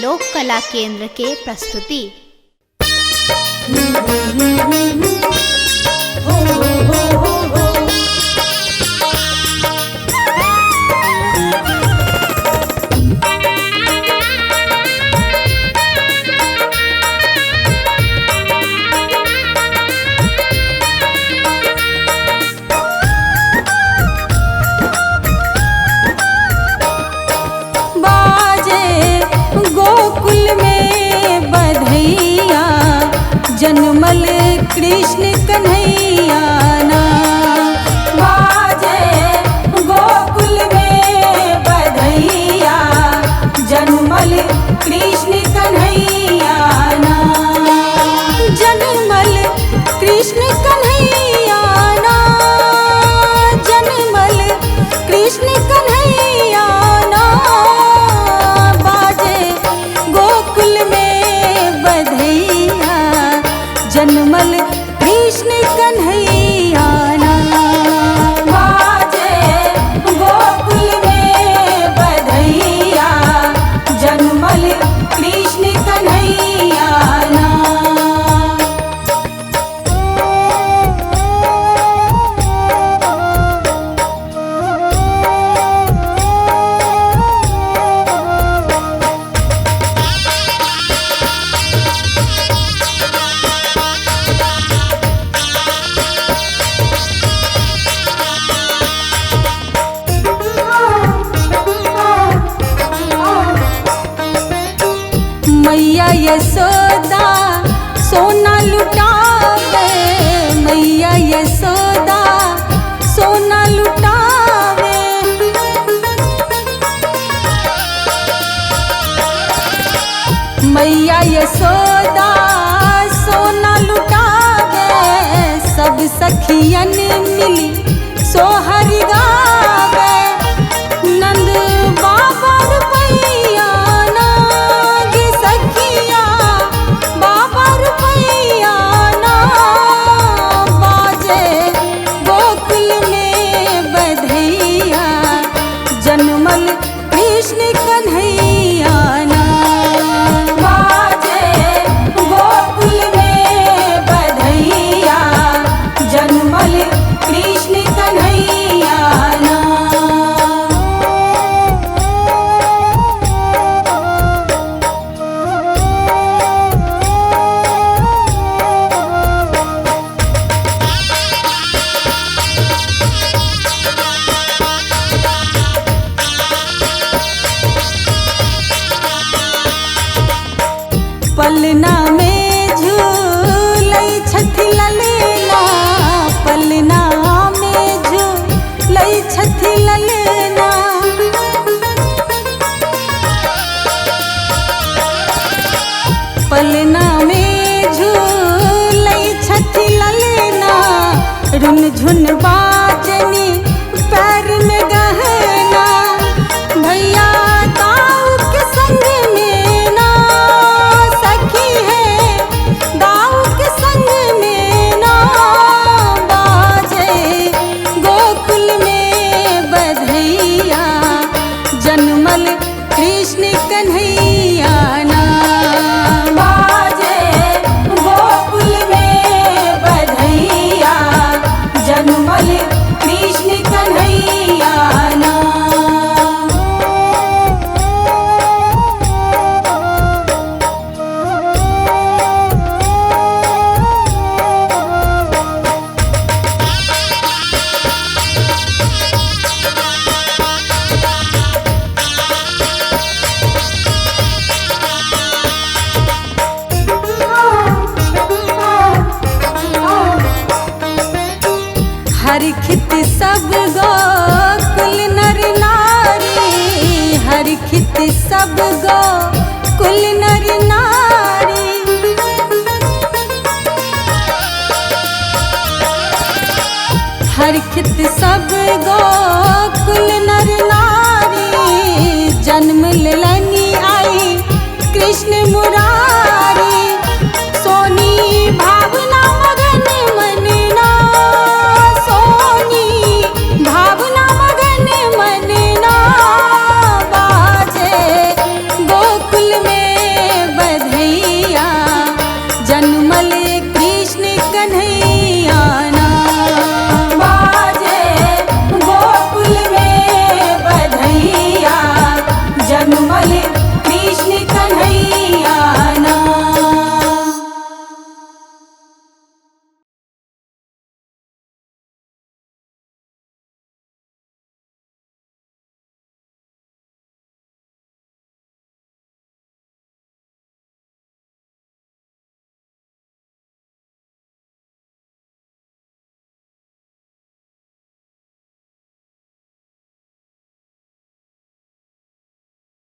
लोक कला केंद्र के प्रस्तुति। जनमल कृष्ण कन्हैया ना बाजे गोकुल में बधैया, जनमल कृष्ण कन्हैया ना, जनमल कृष्ण कन्हैया ना, जनमल कृष्ण कन्हैया ना, बाजे गोकुल में बधैया, जनमल कृष्ण कन्हैया ना, बाजे गोकुल में बधैया, जनमल कृष्ण कन्हैया ना। मैया यशोदा सोना लुटावे, मैया यशोदा सोना लुटावे, मैया यशोदा सोना लुटावे, सब सखियन मिली सोहर गावे, नंद बाबा रुपैया ना गे सखिया, बाबा रुपैया ना, बाजे गोकुल में बधैया, जनमल कृष्ण कन्हैया ना, बाजे गोकुल में बधैया, जनमल कृष्ण कन्हैया ना। पलना में झूलै छथि ललना, पलना में झूलै छथि ललना, पलना में झूलै छथि ललना, रुन झुन बाजनी पैर में गहना, भैया ताऊ के संग में ना सखी है, दाऊ के संग में ना, बाजे गोकुल में बधैया, जनमल कृष्ण कन्हैया ना, बाजे गोकुल में बधैया, जनमल कृष्ण कन्हैया ना। हरखित सब गोकुल नर नारी, हरखित सब गोकुल नर नारी, हरखित सब गोकुल नर नारी, जन्म लेलनि आई कृष्ण मुरारी।